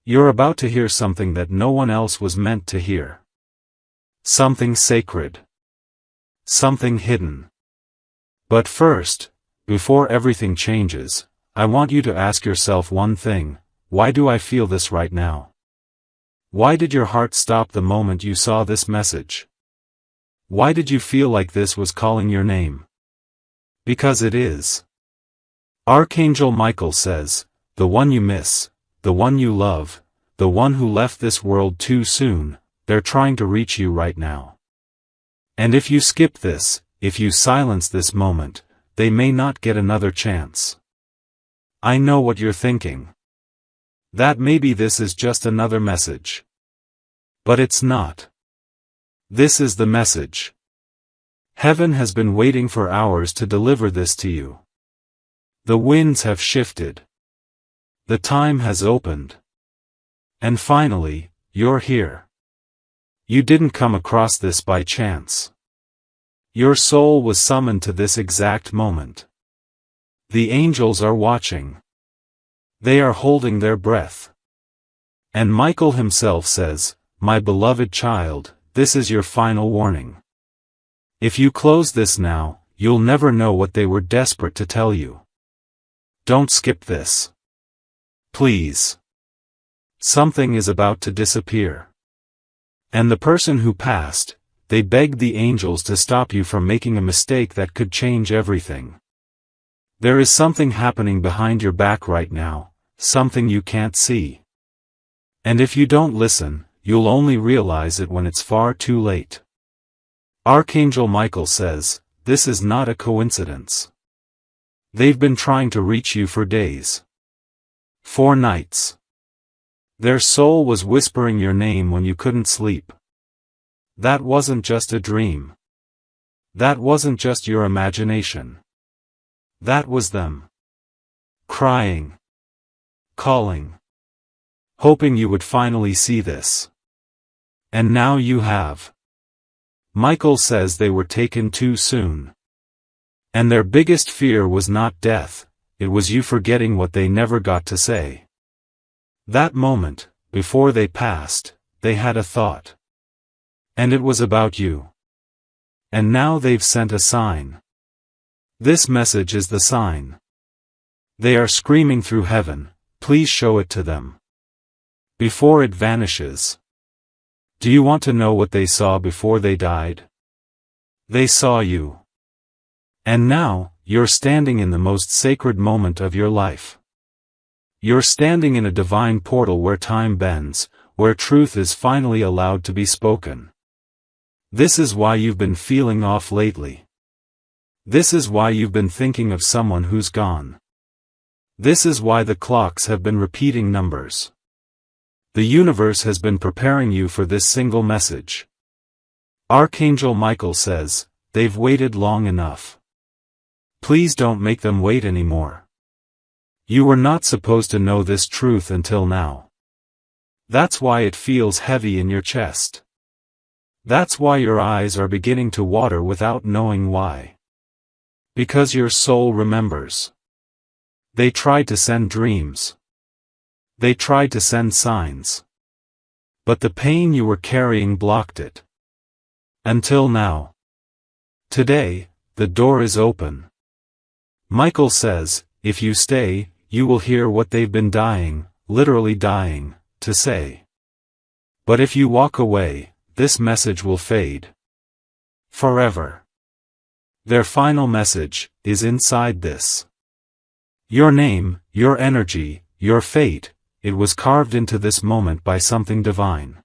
You're about to hear something that no one else was meant to hear. Something sacred. Something hidden. But first, before everything changes, I want you to ask yourself one thing: why do I feel this right now? Why did your heart stop the moment you saw this message? Why did you feel like this was calling your name? Because it is. Archangel Michael says, the one you miss, the one you love, the one who left this world too soon, they're trying to reach you right now. And if you skip this, if you silence this moment, they may not get another chance. I know what you're thinking. That maybe this is just another message. But it's not. This is the message. Heaven has been waiting for hours to deliver this to you. The winds have shifted. The time has opened. And finally, you're here. You didn't come across this by chance. Your soul was summoned to this exact moment. The angels are watching. They are holding their breath. And Michael himself says, my beloved child, this is your final warning. If you close this now, you'll never know what they were desperate to tell you. Don't skip this. Please. Something is about to disappear. And the person who passed, they begged the angels to stop you from making a mistake that could change everything. There is something happening behind your back right now, something you can't see. And if you don't listen, you'll only realize it when it's far too late. Archangel Michael says, this is not a coincidence. They've been trying to reach you for days. 4 nights. Their soul was whispering your name when you couldn't sleep. That wasn't just a dream. That wasn't just your imagination. That was them. Crying. Calling. Hoping you would finally see this. And now you have. Michael says they were taken too soon. And their biggest fear was not death, it was you forgetting what they never got to say. That moment, before they passed, they had a thought. And it was about you. And now they've sent a sign. This message is the sign. They are screaming through heaven, please show it to them. Before it vanishes. Do you want to know what they saw before they died? They saw you. And now, you're standing in the most sacred moment of your life. You're standing in a divine portal where time bends, where truth is finally allowed to be spoken. This is why you've been feeling off lately. This is why you've been thinking of someone who's gone. This is why the clocks have been repeating numbers. The universe has been preparing you for this single message. Archangel Michael says, they've waited long enough. Please don't make them wait anymore. You were not supposed to know this truth until now. That's why it feels heavy in your chest. That's why your eyes are beginning to water without knowing why. Because your soul remembers. They tried to send dreams. They tried to send signs. But the pain you were carrying blocked it. Until now. Today, the door is open. Michael says, if you stay, you will hear what they've been dying, literally dying, to say. But if you walk away, this message will fade. Forever. Their final message is inside this. Your name, your energy, your fate, it was carved into this moment by something divine.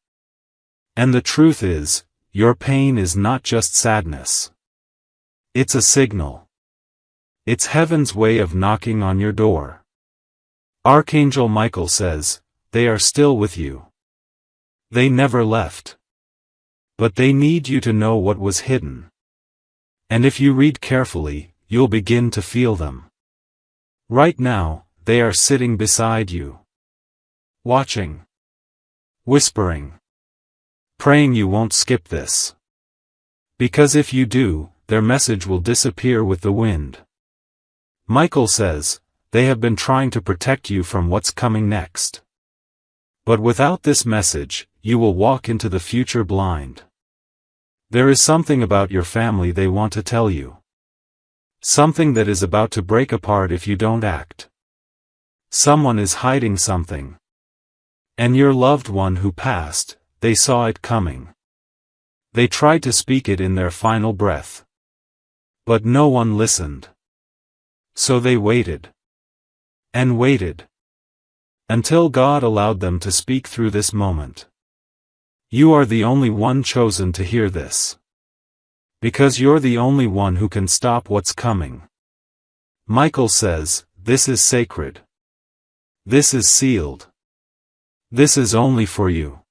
And the truth is, your pain is not just sadness. It's a signal. It's heaven's way of knocking on your door. Archangel Michael says, they are still with you. They never left. But they need you to know what was hidden. And if you read carefully, you'll begin to feel them. Right now, they are sitting beside you. Watching. Whispering. Praying you won't skip this. Because if you do, their message will disappear with the wind. Michael says, they have been trying to protect you from what's coming next. But without this message, you will walk into the future blind. There is something about your family they want to tell you. Something that is about to break apart if you don't act. Someone is hiding something. And your loved one who passed, they saw it coming. They tried to speak it in their final breath. But no one listened. So they waited. And waited. Until God allowed them to speak through this moment. You are the only one chosen to hear this. Because you're the only one who can stop what's coming. Michael says, this is sacred. This is sealed. This is only for you.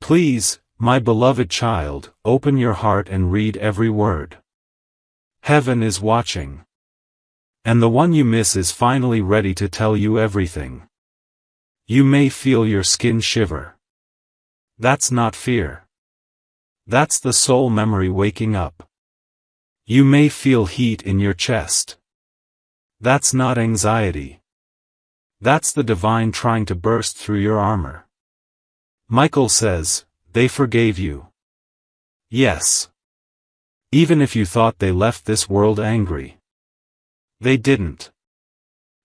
Please, my beloved child, open your heart and read every word. Heaven is watching. And the one you miss is finally ready to tell you everything. You may feel your skin shiver. That's not fear. That's the soul memory waking up. You may feel heat in your chest. That's not anxiety. That's the divine trying to burst through your armor. Michael says, they forgave you. Yes. Even if you thought they left this world angry. They didn't.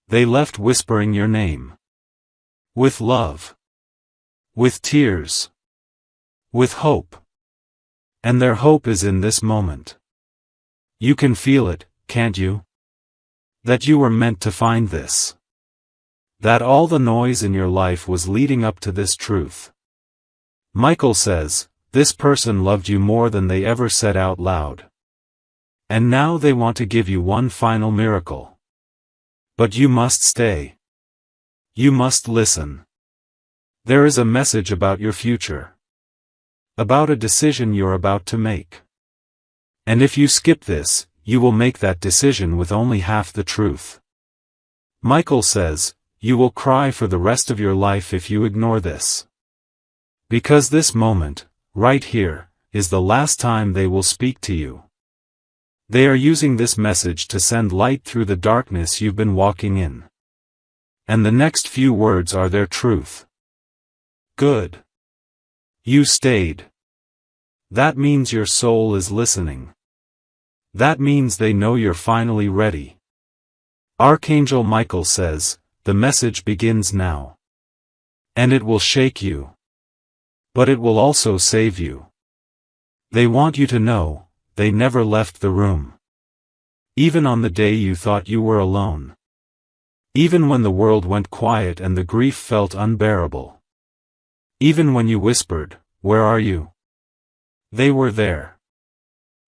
They left whispering your name. With love. With tears. With hope. And their hope is in this moment. You can feel it, can't you? That you were meant to find this. That all the noise in your life was leading up to this truth. Michael says, this person loved you more than they ever said out loud. And now they want to give you one final miracle. But you must stay. You must listen. There is a message about your future. About a decision you're about to make. And if you skip this, you will make that decision with only half the truth. Michael says, you will cry for the rest of your life if you ignore this. Because this moment, right here, is the last time they will speak to you. They are using this message to send light through the darkness you've been walking in. And the next few words are their truth. Good. You stayed. That means your soul is listening. That means they know you're finally ready. Archangel Michael says, the message begins now. And it will shake you. But it will also save you. They want you to know, they never left the room. Even on the day you thought you were alone. Even when the world went quiet and the grief felt unbearable. Even when you whispered, where are you? They were there.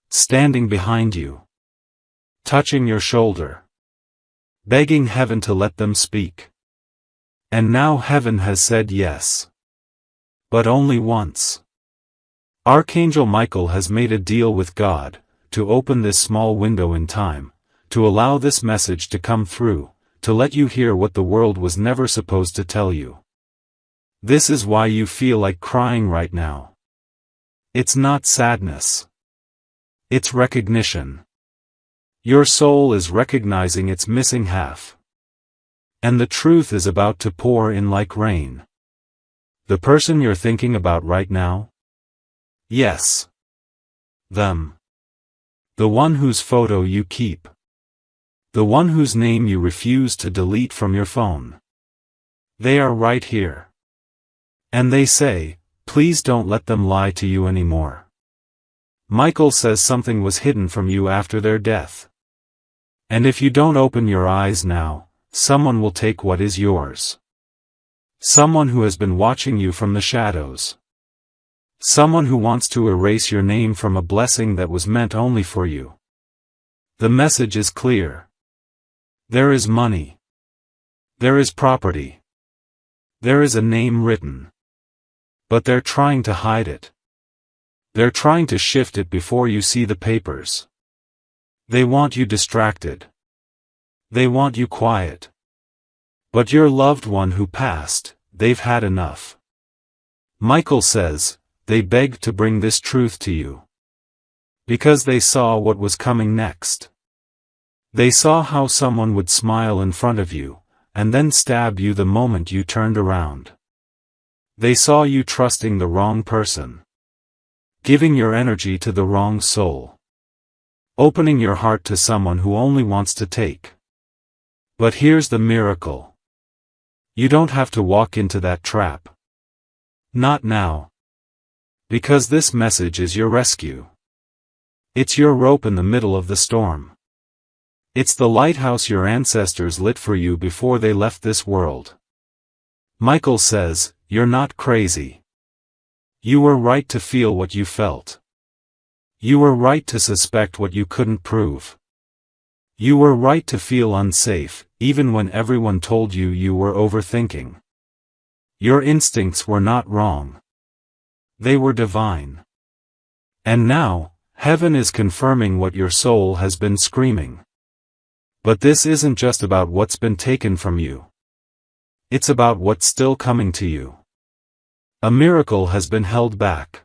Standing behind you. Touching your shoulder. Begging heaven to let them speak. And now heaven has said yes. But only once. Archangel Michael has made a deal with God, to open this small window in time, to allow this message to come through, to let you hear what the world was never supposed to tell you. This is why you feel like crying right now. It's not sadness. It's recognition. Your soul is recognizing its missing half. And the truth is about to pour in like rain. The person you're thinking about right now? Yes. Them. The one whose photo you keep. The one whose name you refuse to delete from your phone. They are right here. And they say, please don't let them lie to you anymore. Michael says something was hidden from you after their death. And if you don't open your eyes now, someone will take what is yours. Someone who has been watching you from the shadows. Someone who wants to erase your name from a blessing that was meant only for you. The message is clear. There is money. There is property. There is a name written. But they're trying to hide it. They're trying to shift it before you see the papers. They want you distracted. They want you quiet. But your loved one who passed, they've had enough. Michael says, they begged to bring this truth to you. Because they saw what was coming next. They saw how someone would smile in front of you, and then stab you the moment you turned around. They saw you trusting the wrong person. Giving your energy to the wrong soul. Opening your heart to someone who only wants to take. But here's the miracle. You don't have to walk into that trap. Not now. Because this message is your rescue. It's your rope in the middle of the storm. It's the lighthouse your ancestors lit for you before they left this world. Michael says, you're not crazy. You were right to feel what you felt. You were right to suspect what you couldn't prove. You were right to feel unsafe, even when everyone told you you were overthinking. Your instincts were not wrong. They were divine. And now, heaven is confirming what your soul has been screaming. But this isn't just about what's been taken from you. It's about what's still coming to you. A miracle has been held back.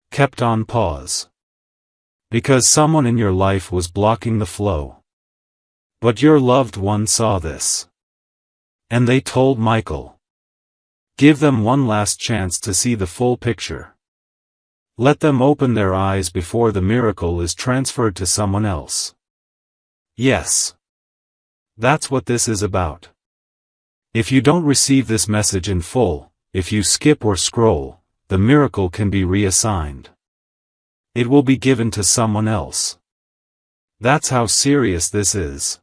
Kept on pause. Because someone in your life was blocking the flow. But your loved one saw this. And they told Michael. Give them one last chance to see the full picture. Let them open their eyes before the miracle is transferred to someone else. Yes. That's what this is about. If you don't receive this message in full, if you skip or scroll, the miracle can be reassigned. It will be given to someone else. That's how serious this is.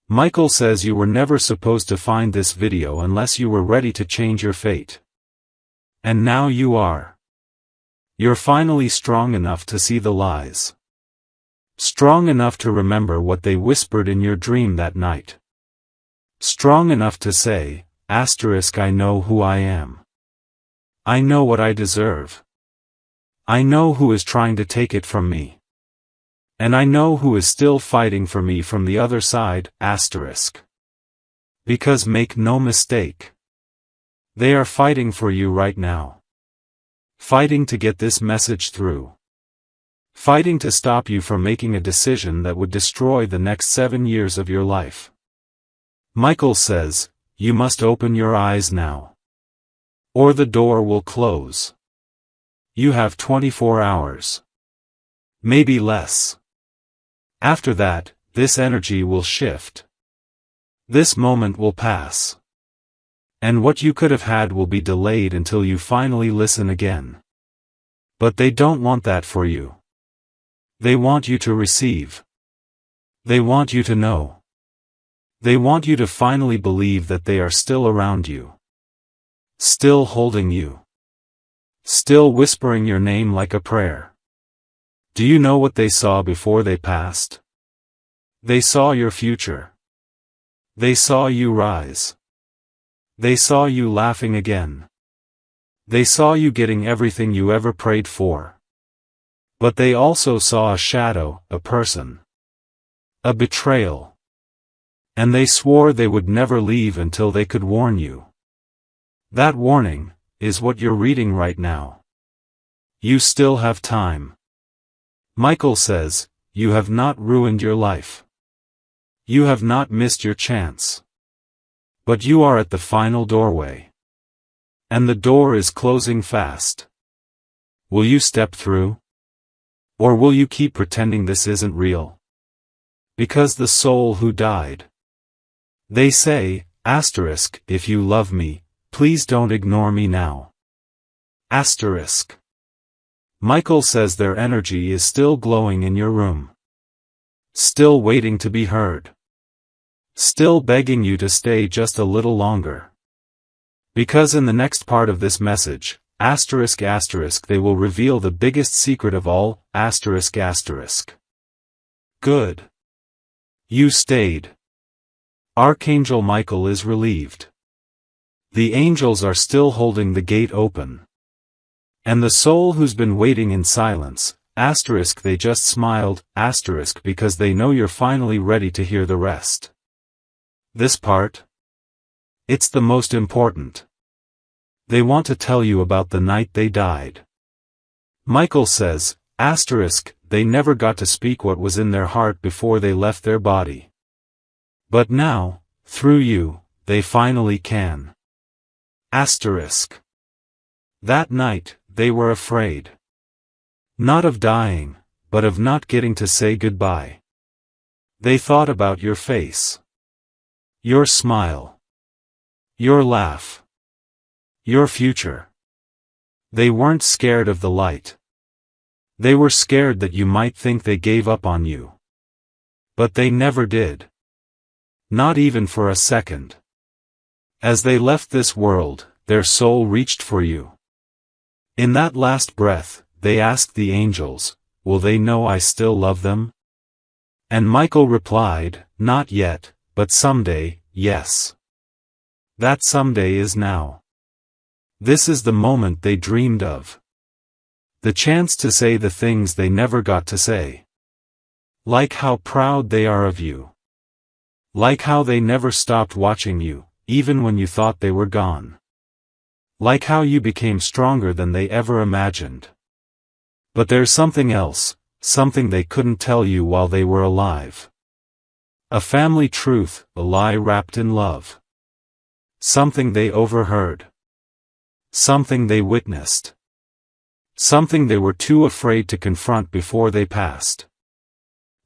Michael says you were never supposed to find this video unless you were ready to change your fate. And now you are. You're finally strong enough to see the lies. Strong enough to remember what they whispered in your dream that night. Strong enough to say, I know who I am. I know what I deserve. I know who is trying to take it from me. And I know who is still fighting for me from the other side, Because make no mistake. They are fighting for you right now. Fighting to get this message through. Fighting to stop you from making a decision that would destroy the next 7 years of your life. Michael says, you must open your eyes now. Or the door will close. You have 24 hours. Maybe less. After that, this energy will shift. This moment will pass. And what you could have had will be delayed until you finally listen again. But they don't want that for you. They want you to receive. They want you to know. They want you to finally believe that they are still around you. Still holding you. Still whispering your name like a prayer. Do you know what they saw before they passed? They saw your future. They saw you rise. They saw you laughing again. They saw you getting everything you ever prayed for. But they also saw a shadow, a person. A betrayal. And they swore they would never leave until they could warn you. That warning is what you're reading right now. You still have time. Michael says, you have not ruined your life. You have not missed your chance. But you are at the final doorway. And the door is closing fast. Will you step through? Or will you keep pretending this isn't real? Because the soul who died. They say, if you love me, please don't ignore me now. Michael says their energy is still glowing in your room. Still waiting to be heard. Still begging you to stay just a little longer. Because in the next part of this message, they will reveal the biggest secret of all, Good. You stayed. Archangel Michael is relieved. The angels are still holding the gate open. And the soul who's been waiting in silence, they just smiled, because they know you're finally ready to hear the rest. This part? It's the most important. They want to tell you about the night they died. Michael says, they never got to speak what was in their heart before they left their body. But now, through you, they finally can. That night, they were afraid. Not of dying, but of not getting to say goodbye. They thought about your face. Your smile. Your laugh. Your future. They weren't scared of the light. They were scared that you might think they gave up on you. But they never did. Not even for a second. As they left this world, their soul reached for you. In that last breath, they asked the angels, "Will they know I still love them?" And Michael replied, "Not yet, but someday, yes." That someday is now. This is the moment they dreamed of. The chance to say the things they never got to say. Like how proud they are of you. Like how they never stopped watching you, even when you thought they were gone. Like how you became stronger than they ever imagined. But there's something else, something they couldn't tell you while they were alive. A family truth, a lie wrapped in love. Something they overheard. Something they witnessed. Something they were too afraid to confront before they passed.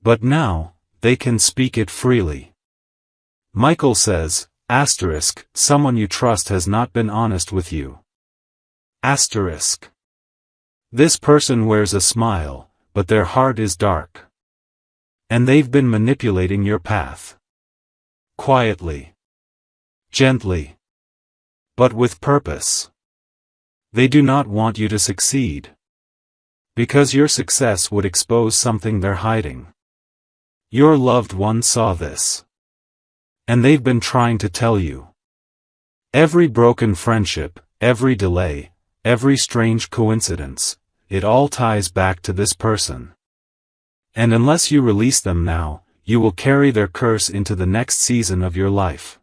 But now, they can speak it freely. Michael says, asterisk, someone you trust has not been honest with you. Asterisk. This person wears a smile, but their heart is dark. And they've been manipulating your path. Quietly. Gently. But with purpose. They do not want you to succeed. Because your success would expose something they're hiding. Your loved one saw this. And they've been trying to tell you. Every broken friendship, every delay, every strange coincidence, it all ties back to this person. And unless you release them now, you will carry their curse into the next season of your life.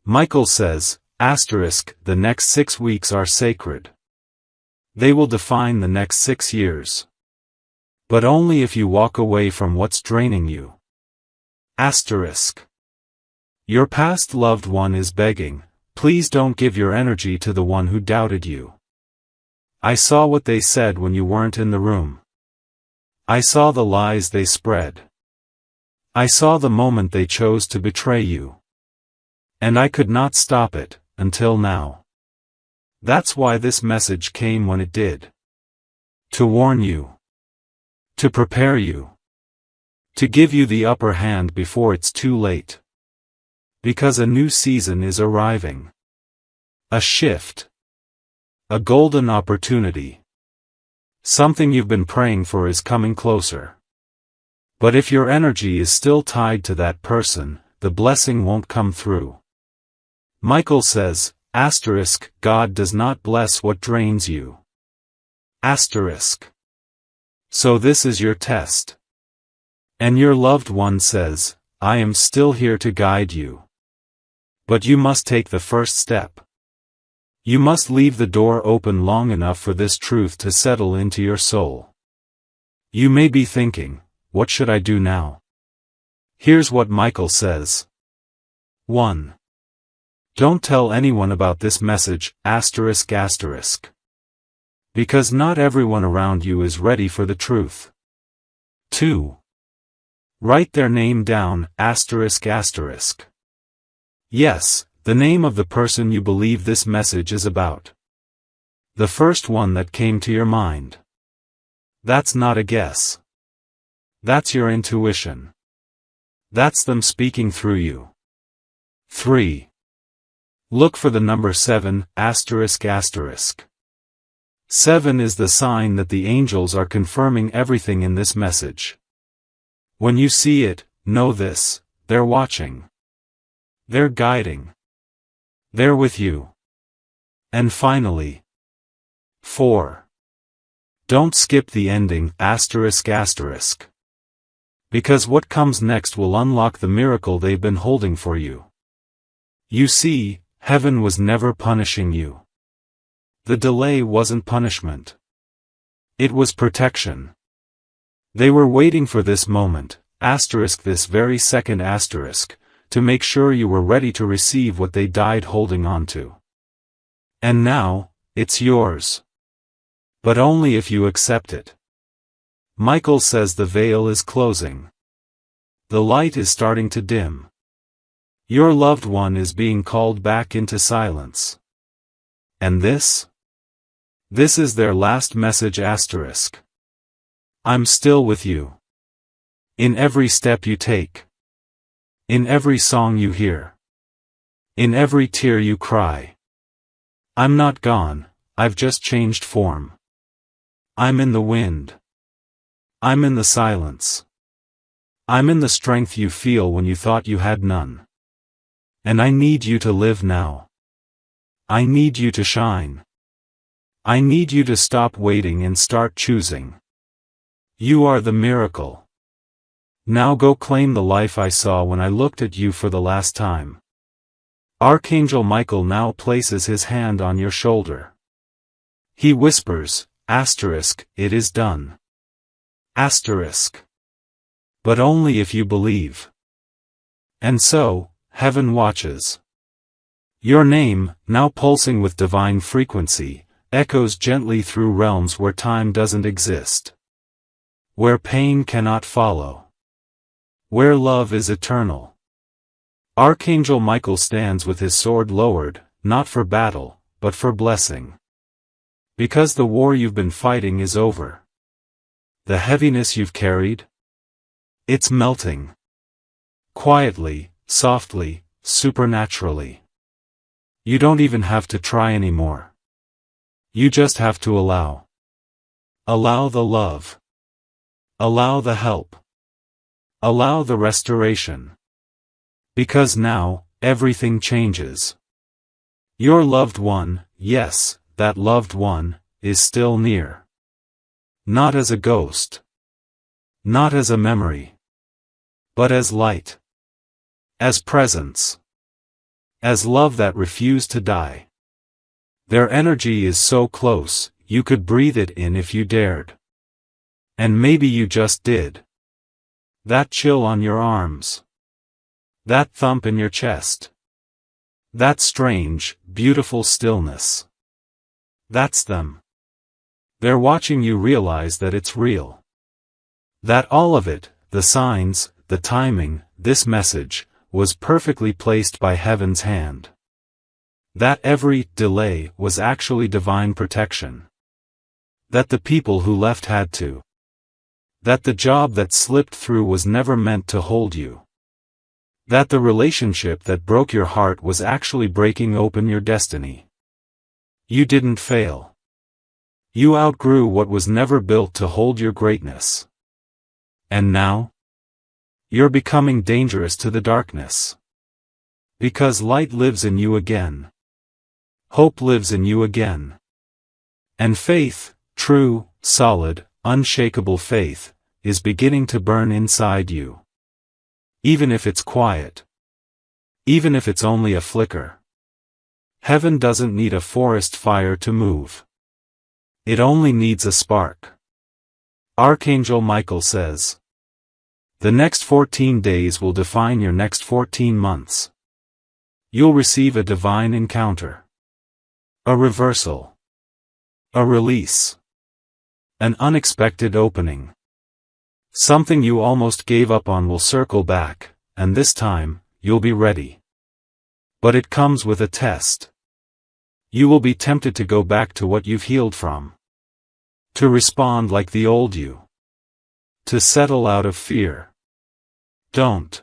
Michael says, asterisk, the next 6 weeks are sacred. They will define the next 6 years. But only if you walk away from what's draining you. Asterisk. Your past loved one is begging, please don't give your energy to the one who doubted you. I saw what they said when you weren't in the room. I saw the lies they spread. I saw the moment they chose to betray you. And I could not stop it, until now. That's why this message came when it did. To warn you. To prepare you. To give you the upper hand before it's too late. Because a new season is arriving. A shift. A golden opportunity. Something you've been praying for is coming closer. But if your energy is still tied to that person, the blessing won't come through. Michael says, asterisk, God does not bless what drains you. Asterisk. So this is your test. And your loved one says, I am still here to guide you. But you must take the first step. You must leave the door open long enough for this truth to settle into your soul. You may be thinking, what should I do now? Here's what Michael says. 1. Don't tell anyone about this message, asterisk asterisk. Because not everyone around you is ready for the truth. 2. Write their name down, asterisk asterisk. Yes, the name of the person you believe this message is about. The first one that came to your mind. That's not a guess. That's your intuition. That's them speaking through you. 3. Look for the number 7, asterisk asterisk. 7 is the sign that the angels are confirming everything in this message. When you see it, know this, they're watching. They're guiding. They're with you. And finally. 4. Don't skip the ending, asterisk asterisk. Because what comes next will unlock the miracle they've been holding for you. You see, heaven was never punishing you. The delay wasn't punishment. It was protection. They were waiting for this moment, asterisk this very second asterisk, to make sure you were ready to receive what they died holding on to. And now, It's yours. But only if you accept it. Michael says the veil is closing. The light is starting to dim. Your loved one is being called back into silence. And this? This is their last message asterisk. I'm still with you. In every step you take. In every song you hear. In every tear you cry. I'm not gone, I've just changed form. I'm in the wind. I'm in the silence. I'm in the strength you feel when you thought you had none. And I need you to live now. I need you to shine. I need you to stop waiting and start choosing. You are the miracle. Now go claim the life I saw when I looked at you for the last time. Archangel Michael now places his hand on your shoulder. He whispers, asterisk, it is done. Asterisk. But only if you believe. And so, heaven watches. Your name, now pulsing with divine frequency, echoes gently through realms where time doesn't exist. Where pain cannot follow. Where love is eternal. Archangel Michael stands with his sword lowered, not for battle, but for blessing. Because the war you've been fighting is over. The heaviness you've carried? It's melting. Quietly, softly, supernaturally. You don't even have to try anymore. You just have to allow. Allow the love. Allow the help. Allow the restoration. Because now, everything changes. Your loved one, yes, that loved one, is still near. Not as a ghost. Not as a memory. But as light. As presence. As love that refused to die. Their energy is so close, you could breathe it in if you dared. And maybe you just did. That chill on your arms. That thump in your chest. That strange, beautiful stillness. That's them. They're watching you realize that it's real. That all of it, the signs, the timing, this message, was perfectly placed by heaven's hand. That every delay was actually divine protection. That the people who left had to. That the job that slipped through was never meant to hold you. That the relationship that broke your heart was actually breaking open your destiny. You didn't fail. You outgrew what was never built to hold your greatness. And now? You're becoming dangerous to the darkness. Because light lives in you again. Hope lives in you again. And faith, true, solid, unshakable faith, is beginning to burn inside you. Even if it's quiet. Even if it's only a flicker. Heaven doesn't need a forest fire to move. It only needs a spark. Archangel Michael says. The next 14 days will define your next 14 months. You'll receive a divine encounter. A reversal. A release. An unexpected opening. Something you almost gave up on will circle back, and this time, you'll be ready. But it comes with a test. You will be tempted to go back to what you've healed from. To respond like the old you. To settle out of fear. Don't.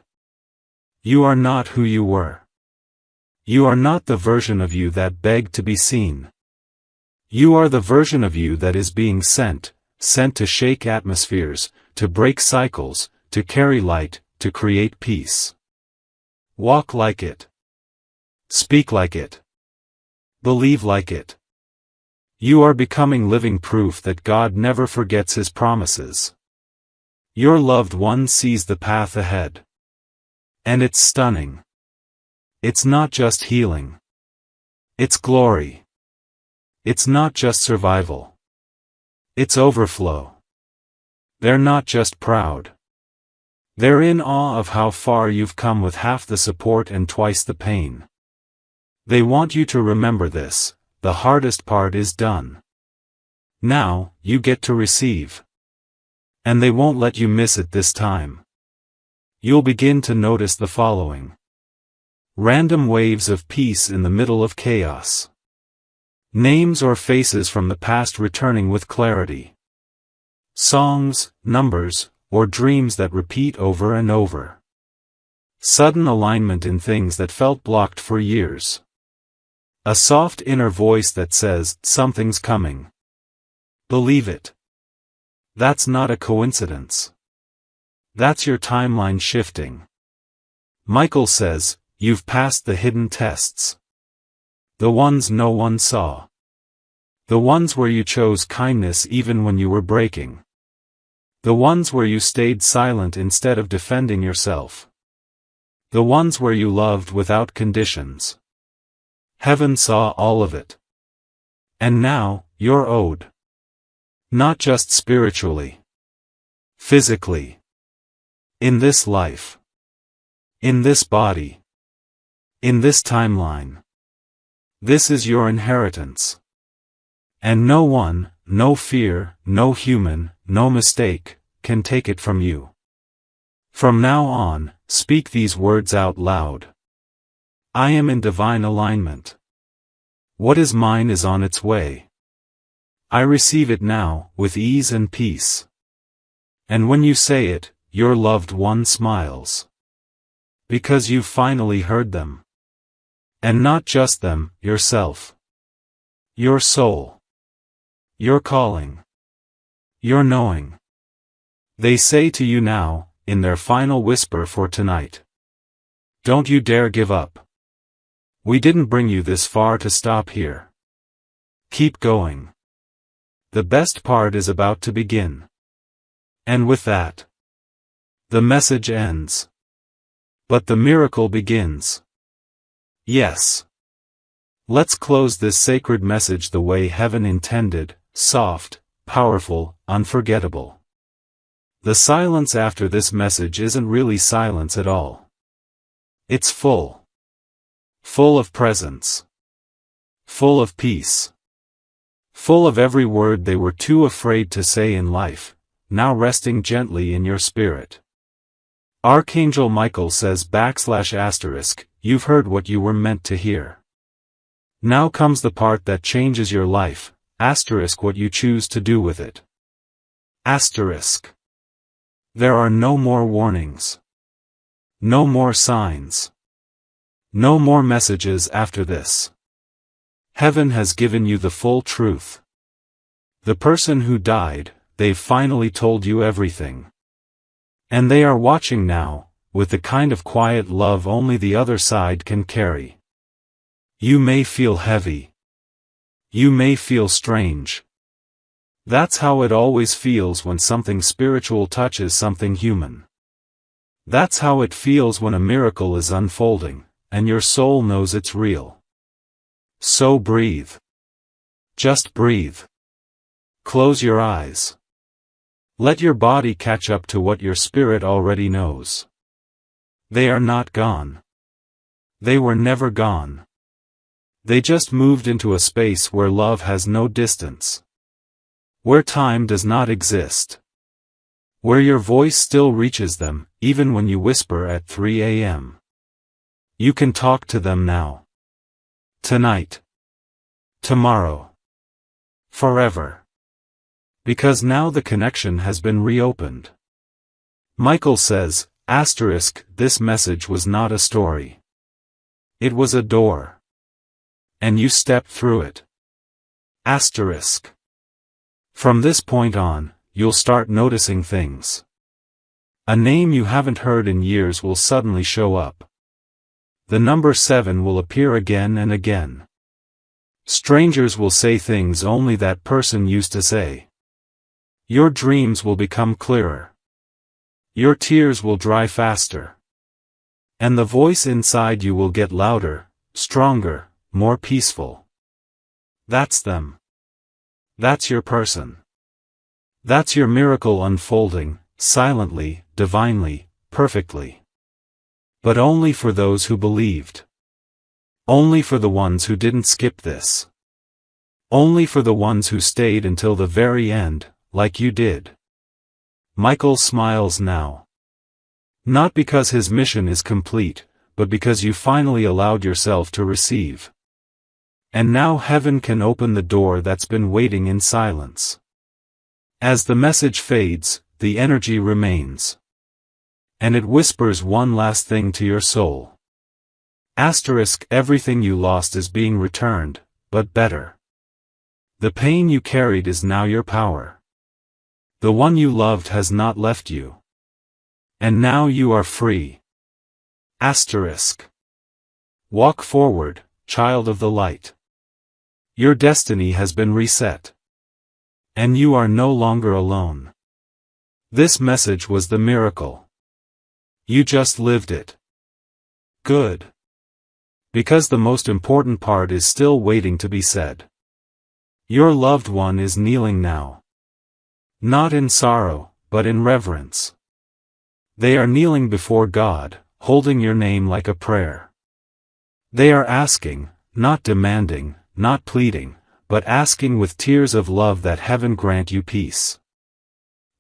You are not who you were. You are not the version of you that begged to be seen. You are the version of you that is being sent to shake atmospheres, to break cycles, to carry light, to create peace. Walk like it. Speak like it. Believe like it. You are becoming living proof that God never forgets His promises. Your loved one sees the path ahead. And it's stunning. It's not just healing. It's glory. It's not just survival. It's overflow. They're not just proud. They're in awe of how far you've come with half the support and twice the pain. They want you to remember this. the hardest part is done. Now, you get to receive. And they won't let you miss it this time. You'll begin to notice the following. Random waves of peace in the middle of chaos. Names or faces from the past returning with clarity. Songs, numbers, or dreams that repeat over and over. Sudden alignment in things that felt blocked for years. A soft inner voice that says, something's coming. Believe it. That's not a coincidence. That's your timeline shifting. Michael says, you've passed the hidden tests. The ones no one saw. The ones where you chose kindness even when you were breaking. The ones where you stayed silent instead of defending yourself. The ones where you loved without conditions. Heaven saw all of it. And now, you're owed. Not just spiritually. Physically. In this life. In this body. In this timeline. This is your inheritance. And no one, no fear, no human, no mistake, can take it from you. From now on, speak these words out loud. I am in divine alignment. What is mine is on its way. I receive it now, with ease and peace. And when you say it, your loved one smiles. Because you've finally heard them. And not just them, yourself. Your soul. Your calling. Your knowing. They say to you now, in their final whisper for tonight. Don't you dare give up. We didn't bring you this far to stop here. Keep going. The best part is about to begin. And with that, the message ends. But the miracle begins. Yes. Let's close this sacred message the way heaven intended, soft, powerful, unforgettable. The silence after this message isn't really silence at all. It's full. Full of presence. Full of peace. Full of every word they were too afraid to say in life, now resting gently in your spirit. Archangel Michael says ***, you've heard what you were meant to hear. Now comes the part that changes your life, *** what you choose to do with it. **. There are no more warnings. No more signs. No more messages after this. Heaven has given you the full truth. The person who died, they've finally told you everything. And they are watching now, with the kind of quiet love only the other side can carry. You may feel heavy. You may feel strange. That's how it always feels when something spiritual touches something human. That's how it feels when a miracle is unfolding, and your soul knows it's real. So breathe. Just breathe. Close your eyes. Let your body catch up to what your spirit already knows. They are not gone. They were never gone. They just moved into a space where love has no distance. Where time does not exist. Where your voice still reaches them, even when you whisper at 3 a.m. You can talk to them now. Tonight. Tomorrow. Forever. Because now the connection has been reopened. Michael says, **, this message was not a story. It was a door. And you stepped through it. **. From this point on, you'll start noticing things. A name you haven't heard in years will suddenly show up. The number 7 will appear again and again. Strangers will say things only that person used to say. Your dreams will become clearer. Your tears will dry faster. And the voice inside you will get louder, stronger, more peaceful. That's them. That's your person. That's your miracle unfolding, silently, divinely, perfectly. But only for those who believed. Only for the ones who didn't skip this. Only for the ones who stayed until the very end, like you did. Michael smiles now. Not because his mission is complete, but because you finally allowed yourself to receive. And now heaven can open the door that's been waiting in silence. As the message fades, the energy remains. And it whispers one last thing to your soul. Everything you lost is being returned, but better. The pain you carried is now your power. The one you loved has not left you. And now you are free. Walk forward, child of the light. Your destiny has been reset. And you are no longer alone. This message was the miracle. You just lived it. Good. Because the most important part is still waiting to be said. Your loved one is kneeling now. Not in sorrow, but in reverence. They are kneeling before God, holding your name like a prayer. They are asking, not demanding, not pleading, but asking with tears of love that heaven grant you peace.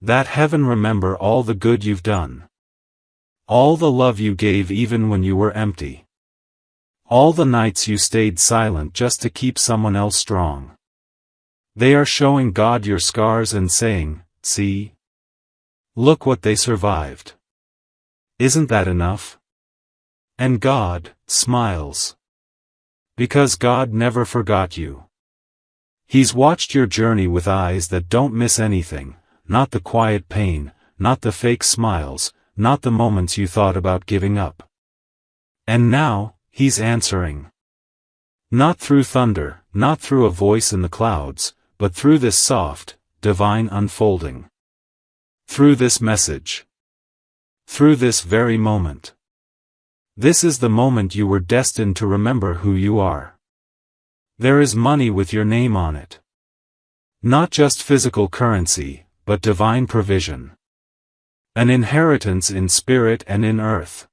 That heaven remember all the good you've done. All the love you gave even when you were empty. All the nights you stayed silent just to keep someone else strong. They are showing God your scars and saying, see? Look what they survived. Isn't that enough? And God smiles. Because God never forgot you. He's watched your journey with eyes that don't miss anything, not the quiet pain, not the fake smiles, not the moments you thought about giving up. And now, He's answering. Not through thunder, not through a voice in the clouds, but through this soft, divine unfolding. Through this message. Through this very moment. This is the moment you were destined to remember who you are. There is money with your name on it. Not just physical currency, but divine provision. An inheritance in spirit and in earth.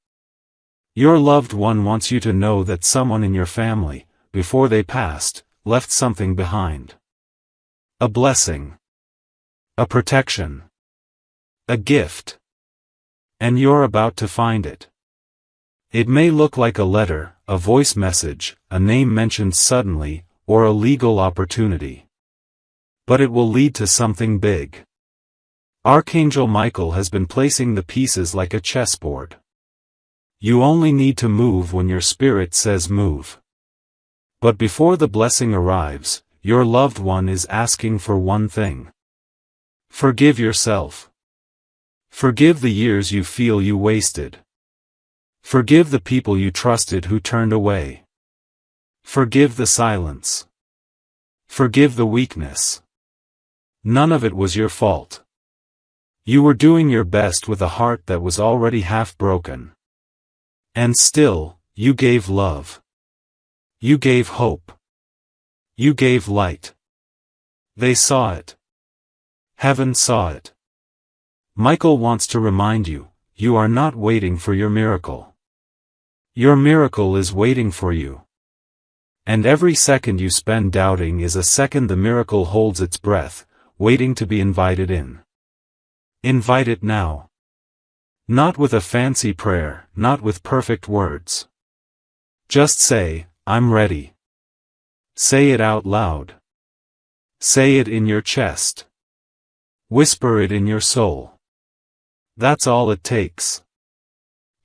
Your loved one wants you to know that someone in your family, before they passed, left something behind. A blessing. A protection. A gift. And you're about to find it. It may look like a letter, a voice message, a name mentioned suddenly, or a legal opportunity. But it will lead to something big. Archangel Michael has been placing the pieces like a chessboard. You only need to move when your spirit says move. But before the blessing arrives, your loved one is asking for one thing. Forgive yourself. Forgive the years you feel you wasted. Forgive the people you trusted who turned away. Forgive the silence. Forgive the weakness. None of it was your fault. You were doing your best with a heart that was already half broken. And still, you gave love. You gave hope. You gave light. They saw it. Heaven saw it. Michael wants to remind you, you are not waiting for your miracle. Your miracle is waiting for you. And every second you spend doubting is a second the miracle holds its breath, waiting to be invited in. Invite it now. Not with a fancy prayer, not with perfect words. Just say, I'm ready. Say it out loud. Say it in your chest. Whisper it in your soul. That's all it takes.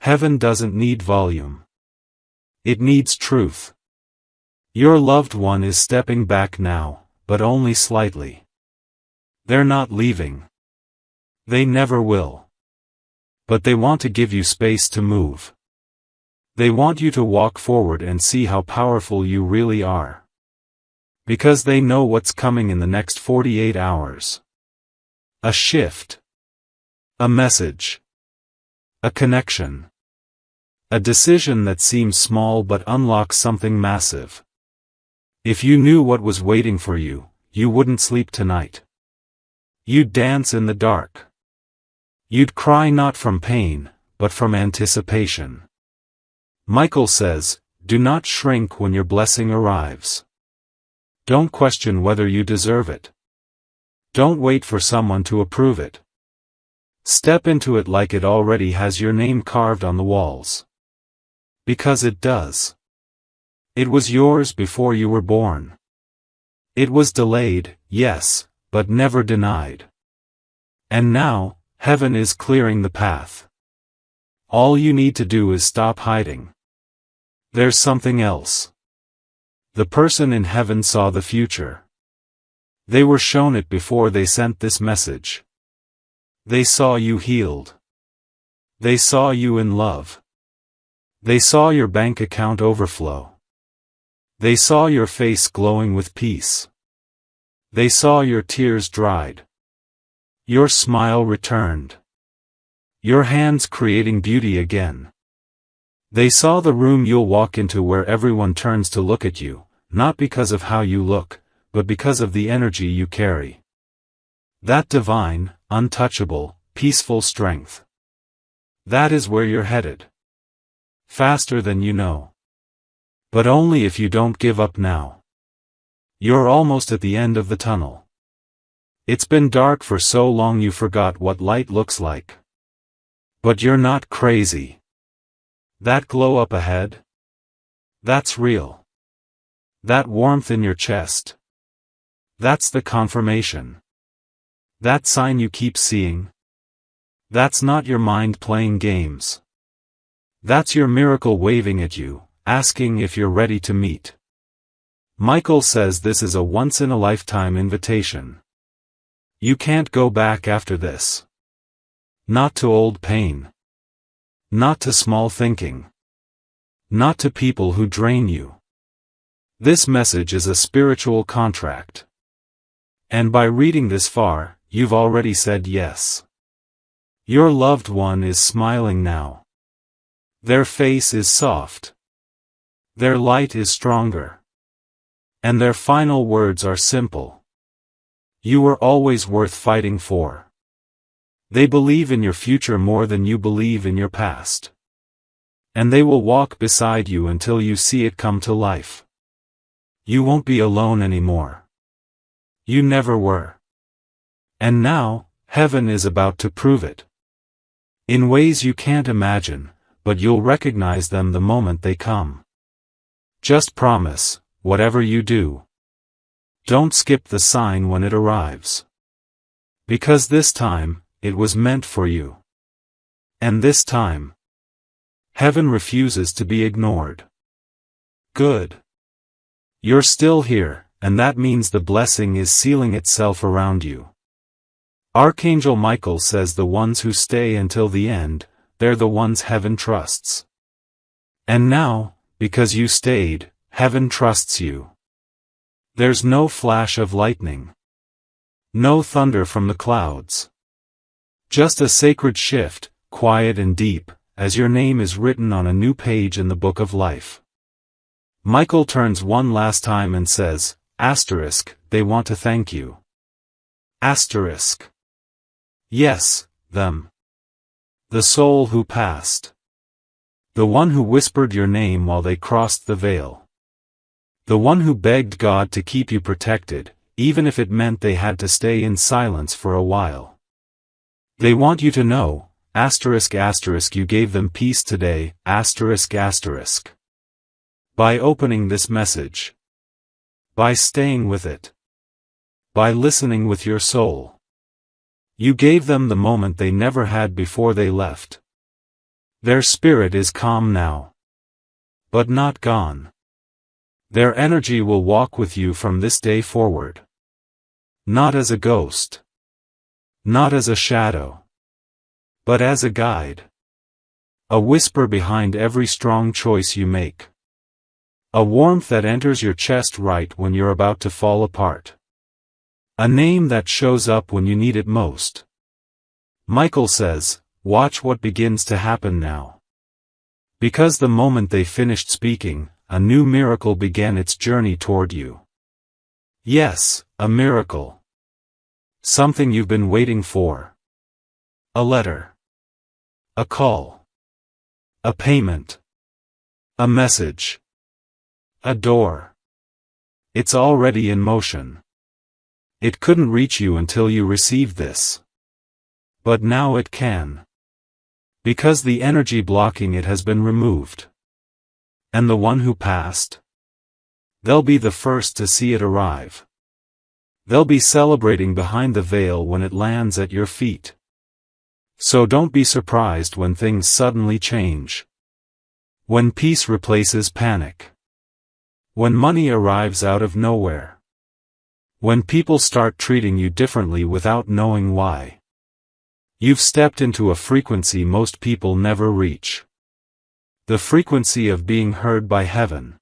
Heaven doesn't need volume. It needs truth. Your loved one is stepping back now, but only slightly. They're not leaving. They never will. But they want to give you space to move. They want you to walk forward and see how powerful you really are. Because they know what's coming in the next 48 hours. A shift. A message. A connection. A decision that seems small but unlocks something massive. If you knew what was waiting for you, you wouldn't sleep tonight. You'd dance in the dark. You'd cry not from pain, but from anticipation. Michael says, do not shrink when your blessing arrives. Don't question whether you deserve it. Don't wait for someone to approve it. Step into it like it already has your name carved on the walls. Because it does. It was yours before you were born. It was delayed, yes, but never denied. And now, heaven is clearing the path. All you need to do is stop hiding. There's something else. The person in heaven saw the future. They were shown it before they sent this message. They saw you healed. They saw you in love. They saw your bank account overflow. They saw your face glowing with peace. They saw your tears dried. Your smile returned. Your hands creating beauty again. They saw the room you'll walk into where everyone turns to look at you, not because of how you look, but because of the energy you carry. That divine, untouchable, peaceful strength. That is where you're headed. Faster than you know. But only if you don't give up now. You're almost at the end of the tunnel. It's been dark for so long you forgot what light looks like. But you're not crazy. That glow up ahead? That's real. That warmth in your chest? That's the confirmation. That sign you keep seeing? That's not your mind playing games. That's your miracle waving at you, asking if you're ready to meet. Michael says this is a once-in-a-lifetime invitation. You can't go back after this. Not to old pain. Not to small thinking. Not to people who drain you. This message is a spiritual contract. And by reading this far, you've already said yes. Your loved one is smiling now. Their face is soft. Their light is stronger. And their final words are simple. You were always worth fighting for. They believe in your future more than you believe in your past. And they will walk beside you until you see it come to life. You won't be alone anymore. You never were. And now, heaven is about to prove it. In ways you can't imagine, but you'll recognize them the moment they come. Just promise, whatever you do, don't skip the sign when it arrives. Because this time, it was meant for you. And this time, heaven refuses to be ignored. Good. You're still here, and that means the blessing is sealing itself around you. Archangel Michael says the ones who stay until the end, they're the ones heaven trusts. And now, because you stayed, heaven trusts you. There's no flash of lightning. No thunder from the clouds. Just a sacred shift, quiet and deep, as your name is written on a new page in the book of life. Michael turns one last time and says, asterisk, they want to thank you. Asterisk. Yes, them. The soul who passed. The one who whispered your name while they crossed the veil. The one who begged God to keep you protected, even if it meant they had to stay in silence for a while. They want you to know, asterisk asterisk, you gave them peace today, asterisk asterisk. By opening this message. By staying with it. By listening with your soul. You gave them the moment they never had before they left. Their spirit is calm now. But not gone. Their energy will walk with you from this day forward. Not as a ghost. Not as a shadow. But as a guide. A whisper behind every strong choice you make. A warmth that enters your chest right when you're about to fall apart. A name that shows up when you need it most. Michael says, watch what begins to happen now. Because the moment they finished speaking, a new miracle began its journey toward you. Yes, a miracle. Something you've been waiting for. A letter. A call. A payment. A message. A door. It's already in motion. It couldn't reach you until you received this. But now it can. Because the energy blocking it has been removed. And the one who passed? They'll be the first to see it arrive. They'll be celebrating behind the veil when it lands at your feet. So don't be surprised when things suddenly change. When peace replaces panic. When money arrives out of nowhere. When people start treating you differently without knowing why. You've stepped into a frequency most people never reach. The frequency of being heard by heaven.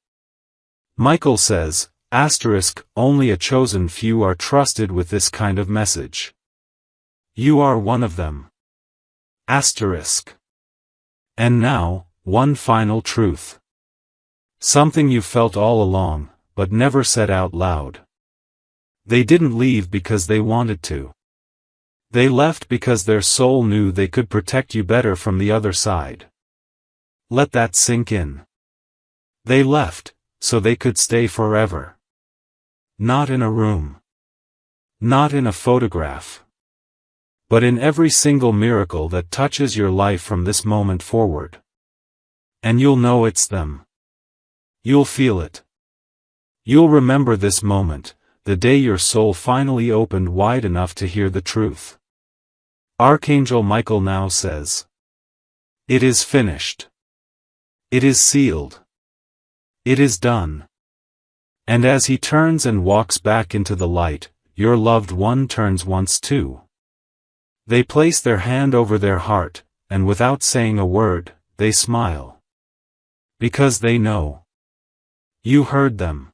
Michael says, only a chosen few are trusted with this kind of message. You are one of them. And now, one final truth. Something you felt all along, but never said out loud. They didn't leave because they wanted to. They left because their soul knew they could protect you better from the other side. Let that sink in. They left, so they could stay forever. Not in a room. Not in a photograph. But in every single miracle that touches your life from this moment forward. And you'll know it's them. You'll feel it. You'll remember this moment, the day your soul finally opened wide enough to hear the truth. Archangel Michael now says, "It is finished. It is sealed. It is done." And as he turns and walks back into the light, your loved one turns once too. They place their hand over their heart, and without saying a word, they smile. Because they know. You heard them.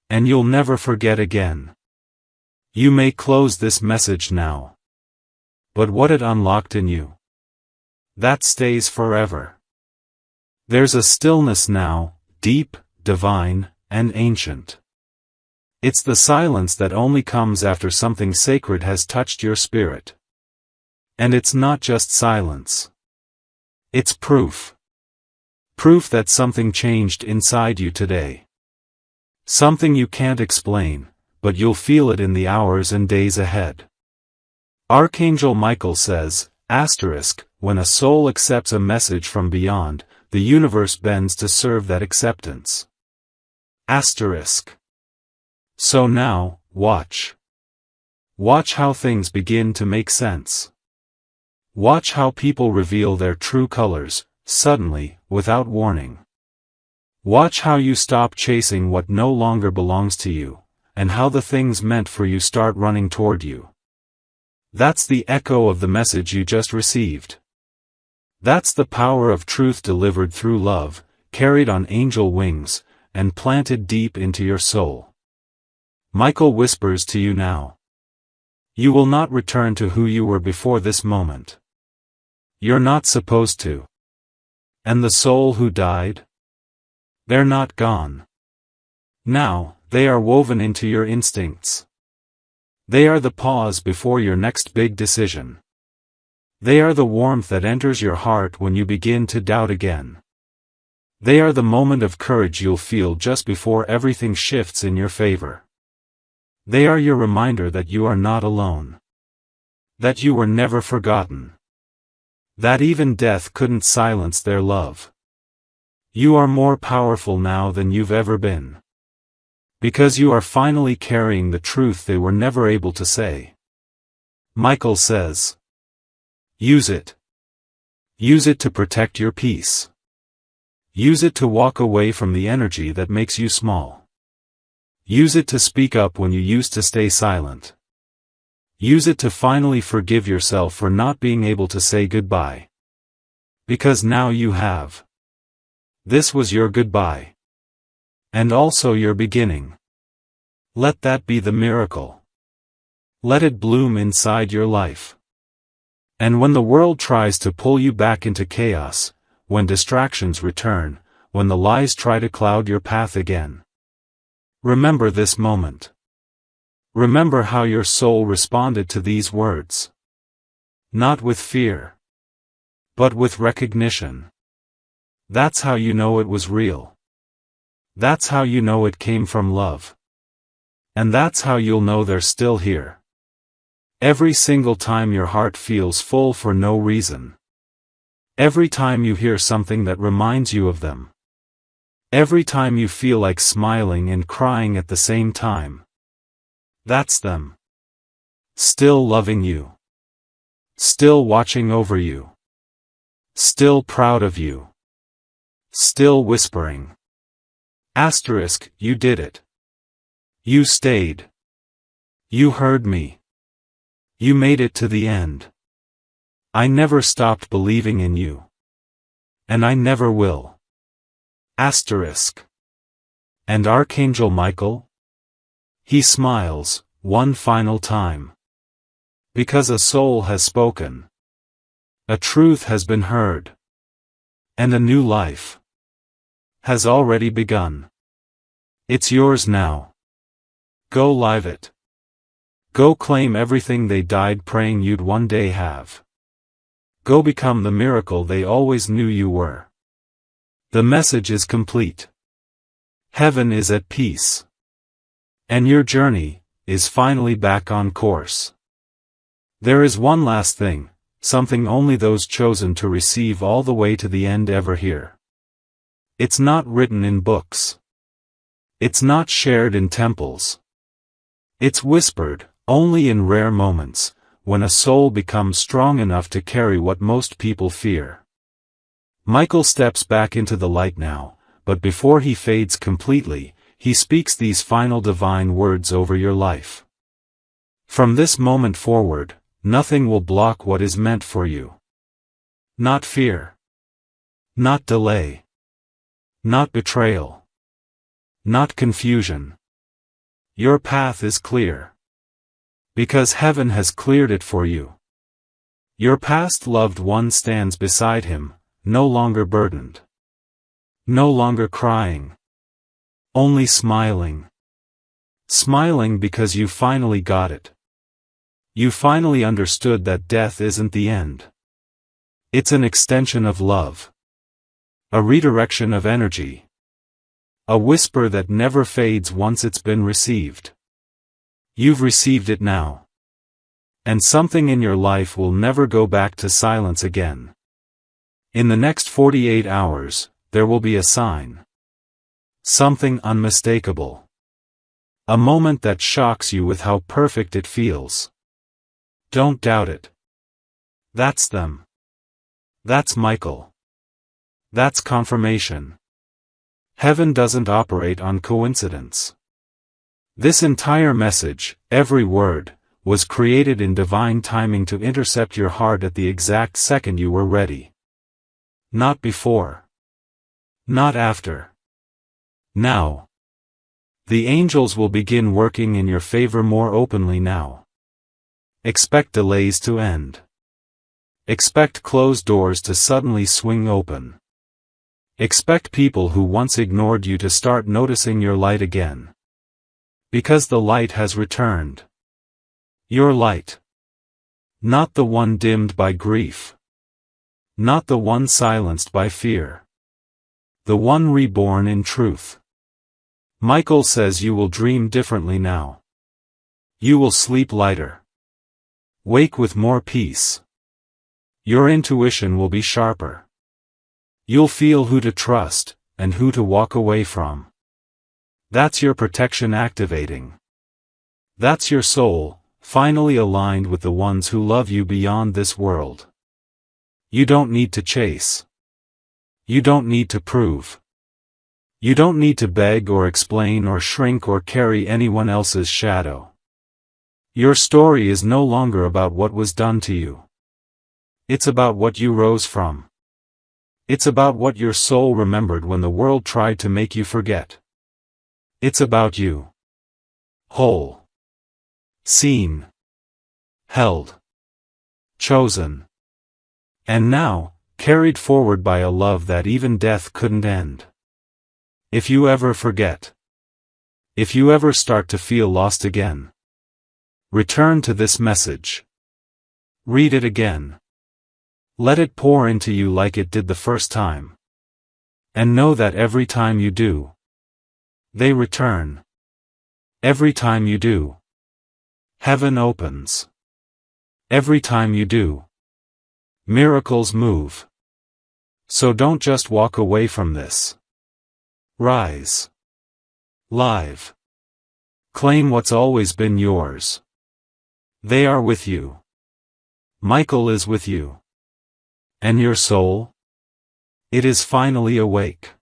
And you'll never forget again. You may close this message now. But what it unlocked in you, that stays forever. There's a stillness now, deep, divine, and ancient. It's the silence that only comes after something sacred has touched your spirit. And it's not just silence. It's proof. Proof that something changed inside you today. Something you can't explain, but you'll feel it in the hours and days ahead. Archangel Michael says, when a soul accepts a message from beyond, the universe bends to serve that acceptance. So now, watch. Watch how things begin to make sense. Watch how people reveal their true colors, suddenly, without warning. Watch how you stop chasing what no longer belongs to you, and how the things meant for you start running toward you. That's the echo of the message you just received. That's the power of truth delivered through love, carried on angel wings, and planted deep into your soul. Michael whispers to you now. You will not return to who you were before this moment. You're not supposed to. And the soul who died? They're not gone. Now, they are woven into your instincts. They are the pause before your next big decision. They are the warmth that enters your heart when you begin to doubt again. They are the moment of courage you'll feel just before everything shifts in your favor. They are your reminder that you are not alone. That you were never forgotten. That even death couldn't silence their love. You are more powerful now than you've ever been. Because you are finally carrying the truth they were never able to say. Michael says. Use it. Use it to protect your peace. Use it to walk away from the energy that makes you small. Use it to speak up when you used to stay silent. Use it to finally forgive yourself for not being able to say goodbye. Because now you have. This was your goodbye. And also your beginning. Let that be the miracle. Let it bloom inside your life. And when the world tries to pull you back into chaos, when distractions return, when the lies try to cloud your path again, remember this moment. Remember how your soul responded to these words. Not with fear. But with recognition. That's how you know it was real. That's how you know it came from love. And that's how you'll know they're still here. Every single time your heart feels full for no reason. Every time you hear something that reminds you of them. Every time you feel like smiling and crying at the same time. That's them. Still loving you. Still watching over you. Still proud of you. Still whispering. Asterisk, you did it. You stayed. You heard me. You made it to the end. I never stopped believing in you. And I never will. Asterisk. And Archangel Michael? He smiles, one final time. Because a soul has spoken. A truth has been heard. And a new life has already begun. It's yours now. Go live it. Go claim everything they died praying you'd one day have. Go become the miracle they always knew you were. The message is complete. Heaven is at peace. And your journey is finally back on course. There is one last thing, something only those chosen to receive all the way to the end ever hear. It's not written in books. It's not shared in temples. It's whispered, only in rare moments, when a soul becomes strong enough to carry what most people fear. Michael steps back into the light now, but before he fades completely, he speaks these final divine words over your life. From this moment forward, nothing will block what is meant for you. Not fear. Not delay. Not betrayal. Not confusion. Your path is clear. Because heaven has cleared it for you. Your past loved one stands beside him, no longer burdened. No longer crying. Only smiling. Smiling because you finally got it. You finally understood that death isn't the end. It's an extension of love. A redirection of energy. A whisper that never fades once it's been received. You've received it now. And something in your life will never go back to silence again. In the next 48 hours, there will be a sign. Something unmistakable. A moment that shocks you with how perfect it feels. Don't doubt it. That's them. That's Michael. That's confirmation. Heaven doesn't operate on coincidence. This entire message, every word, was created in divine timing to intercept your heart at the exact second you were ready. Not before. Not after. Now. The angels will begin working in your favor more openly now. Expect delays to end. Expect closed doors to suddenly swing open. Expect people who once ignored you to start noticing your light again. Because the light has returned. Your light. Not the one dimmed by grief. Not the one silenced by fear. The one reborn in truth. Michael says you will dream differently now. You will sleep lighter. Wake with more peace. Your intuition will be sharper. You'll feel who to trust, and who to walk away from. That's your protection activating. That's your soul, finally aligned with the ones who love you beyond this world. You don't need to chase. You don't need to prove. You don't need to beg or explain or shrink or carry anyone else's shadow. Your story is no longer about what was done to you. It's about what you rose from. It's about what your soul remembered when the world tried to make you forget. It's about you. Whole. Seen. Held. Chosen. And now, carried forward by a love that even death couldn't end. If you ever forget. If you ever start to feel lost again. Return to this message. Read it again. Let it pour into you like it did the first time. And know that every time you do, they return. Every time you do, heaven opens. Every time you do, miracles move. So don't just walk away from this. Rise. Live. Claim what's always been yours. They are with you. Michael is with you. And your soul? It is finally awake.